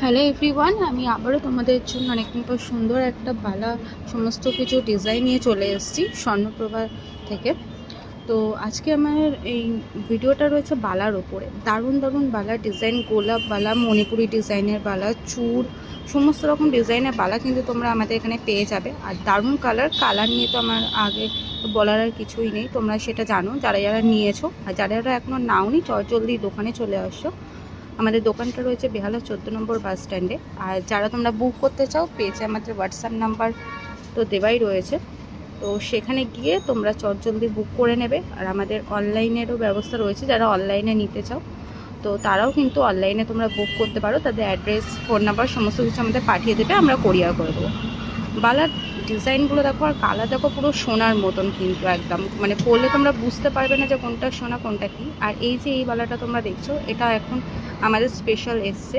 Hello everyone, আমি আবারও তোমাদের জন্য অনেকদিন পর সুন্দর একটা বালা সমস্ত কিছু ডিজাইন নিয়ে চলে এসেছি স্বর্ণপ্রভা থেকে। তো আজকে আমার এই ভিডিওটা রয়েছে বালার ওপরে। দারুণ দারুণ বালার ডিজাইন, গোলাপ বালা, মণিপুরি ডিজাইনের বালা, চূড়, সমস্ত রকম ডিজাইনের বালা কিন্তু তোমরা আমাদের এখানে পেয়ে যাবে। আর দারুণ কালার নিয়ে তো আমার আগে বলার আর কিছুই নেই, তোমরা সেটা জানো যারা যারা নিয়েছো। আর যারা যারা এখনও নাওনি জলদি দোকানে চলে আসো। আমাদের দোকানটা রয়েছে বেহালা 14 নম্বর বাস স্ট্যান্ডে। আর যারা তোমরা বুক করতে চাও পেয়েছে আমাদের হোয়াটসঅ্যাপ নাম্বার তো দেওয়াই রয়েছে, তো সেখানে গিয়ে তোমরা জলদি বুক করে নেবে। আর আমাদের অনলাইনেরও ব্যবস্থা রয়েছে, যারা অনলাইনে নিতে চাও তো তারাও কিন্তু অনলাইনে তোমরা বুক করতে পারো। তাদের অ্যাড্রেস, ফোন নাম্বার সমস্ত কিছু আমাদের পাঠিয়ে দেবে, আমরা কোরিয়ার করে দেবো। বালার ডিজাইনগুলো দেখো, আর কালার দেখো, পুরো সোনার মতন কিন্তু একদম, মানে পরলে তোমরা বুঝতে পারবে না যে কোনটা সোনা কোনটা কি। আর এই যে এই বালাটা তোমরা দেখছো, এটা এখন আমাদের স্পেশাল এসছে,